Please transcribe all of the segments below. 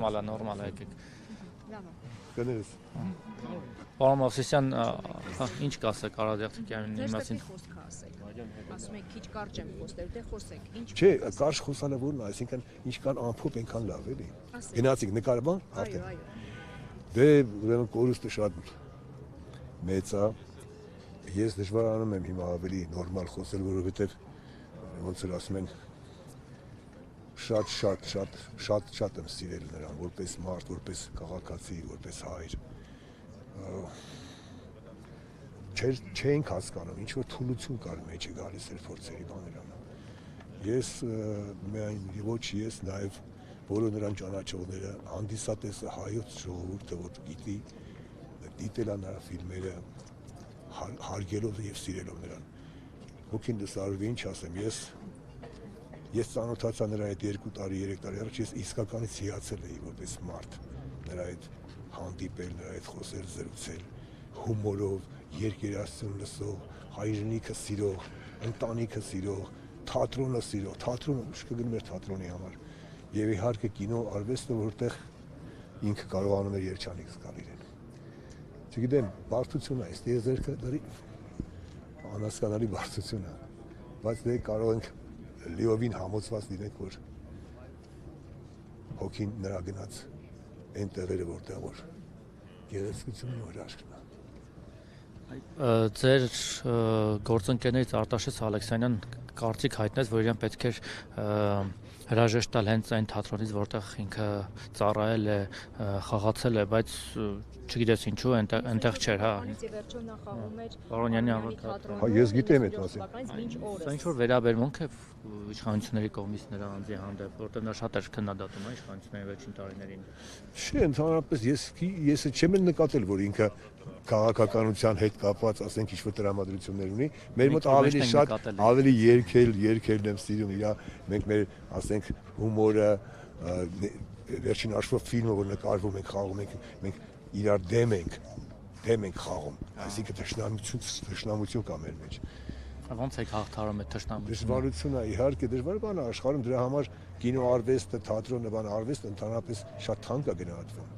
Նորմալ է եկեք։ Կներես։ Պարոն Մովսիսյան, ինչ կասեք Արարատի Աղջիկյանին մասին։ Ասում եք քիչ կարճ եմ խոսել, դե խոսեք, ինչ։ Չէ, կարճ խոսալը որն է, այսինքն ինչքան ամփոփ այնքան լավ էլի։ Գնացիք նկարբան, Այո, այո։ Դե ուրեմն կորուստը շատ մեծ է։ Ես դժվարանում եմ հիմա ավելի նորմալ խոսել, որովհետև ոնց որ ասում են շատ եմ սիրել նրան, որպես մարդ, որպես քաղաքացի, որպես հայր։ Չենք հասկանում, ինչ որ թուլություն կար մեջը գալիս էր փորձերի բաներանը։ Ես միայն ոչ ես, նաև բոլոր նրան ճանաչողները, հանդիսատեսը հայոց ժողովուրդը, որ գիտի, դիտել է նրա ֆիլմերը, հարգելով եւ սիրելով նրան։ Հոգին դասարվի, ինչ ասեմ, ես ծանոթացա նրա հետ 2 տարի, 3 տարի առաջ, ես իսկականից հիացել էի որպես մարդ, նրա հետ հանդիպել, նրա հետ խոսել, զրուցել, հումորով, երկերասություն լսող, հայրենիքը սիրող, ընտանիքը սիրող, թատրոնը սիրող, թատրոնը ուշ կգնում էր թատրոնի համար, եւ իհարկե կինո արվեստը, որտեղ ինքը կարողանում էր երջանիկ զգալ իրեն։ Չգիտեմ, բարդություն է, այս տիեզերքը դրի անհասկանալի բարդություն է, բայց դե կարող ենք լիովին համոզված լինենք, որ հոգին նրա գնաց այն տեղերը, որտեղ որ գեղեցկությունն ու հրաշքն է։ Ձեր գործընկերներից Արտաշես Ալեքսանյան կարծիք հայտնեց, որ իրեն պետք էր հրաժեշտ տալ հենց այն թատրոնից, որտեղ ինքը ծառայել է, խաղացել է, բայց չգիտես ինչու այնտեղ չէր, հա։ Վերջում նա խաղում էր Պարոնյանի թատրոնում։ Հա, ես գիտեմ այդ մասին։ Սա ինչ որ վերաբերմունք է իշխանությունների կողմից նրա անձի հանդեպ, որտեղ նա շատ էր քննադատում իշխանությունների վերջին տարիներին։ Չէ, ընդհանրապես ես չեմ նկատել, որ ինքը քաղաքականության հետ կապված, ասենք ինչ-որ տրամադրություններ ունի, մեր մոտ ավելի շատ ավելի երգելն եմ սիրում իրա, մենք մեր, ասենք, հումորը, վերջին հաշվով ֆիլմը, որ նկարվում ենք, խաղում ենք, մենք իրար դեմ ենք խաղում, այսինքն թշնամություն կա մեր մեջ։ Ոնց եք հաղթարում այդ թշնամությունը։ Դժվարություն է, իհարկե դժվար բան է աշխարհում, դրա համար կինոարվեստը, թատրոնը, արվեստը ընդհանրապես շատ թանկ է գնահատվում։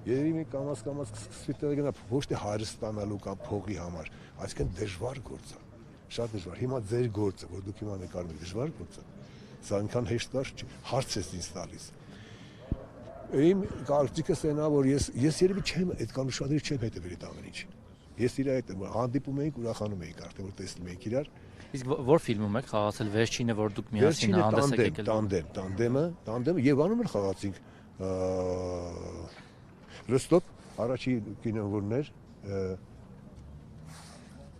Երևի մենք կամաց կսկսվի տեղը գնա ոչ թե հարը ստանալու կամ փողի համար, այսինքն դժվար գործ է, շատ դժվար։ Հիմա ձեր գործը, որ դուք հիմա նկարում եք, դժվար գործ է։ Սա այնքան հեշտ չէ, հարց ես ինձ տալիս։ Իմ կարծիքս այն է, որ ես երևի չեմ այդքան ուշադրի չեմ հետևել այդ ամեն ինչին։ Ես իր հետ հանդիպում էինք, ուրախանում էինք արդեն, որ տեսնում էինք իրար։ Իսկ որ ֆիլմում եք խաղացել վերջինը, որ դուք միասին հանդես եք եկել։ Տանդեմը եւ անում էլ խաղացինք Ռոստոկ, առաջի կինոն որն էր,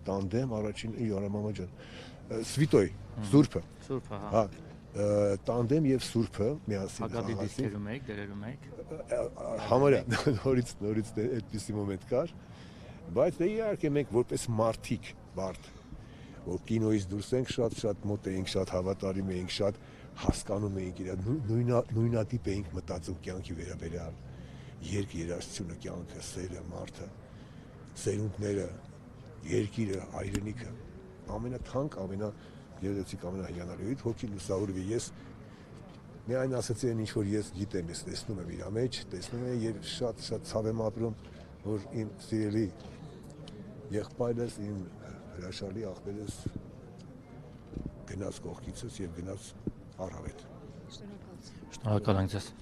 տանդեմ, առաջին Իոաննամամա ջան, Սվիտոյ, Սուրբը, հա, տանդեմ եւ Սուրբը միասին Հագադի դիսկերում եք, դերերում եք։ Համարյա նորից այդպիսի մոմենտ կար, բայց դե իհարկե մենք որպես մարդիկ, բարդ, որ կինոից դուրս ենք, շատ մոտ էինք, շատ հավատարիմ էինք, շատ հասկանում էինք իրար, նույնատիպ էինք մտածում կյանքի վերաբերյալ, երաժշտությունը, կյանքը, սերը, մարդը, սերունդները, երկիրը, հայրենիքը, ամենաթանկ, ամենագեղեցիկ, ամենահիանալի հոգին լուսավորվի։ Ես միայն ասացի այն ինչ որ ես գիտեմ, ես տեսնում եմ իր մեջ, տեսնում եմ եւ շատ ցավ եմ ապրում, որ իմ սիրելի եղբայրս, իմ հրաշալի աղբերս գնաց կողքիցս եւ գնաց առավետ։ Շնորհակալ ենք ձեզ։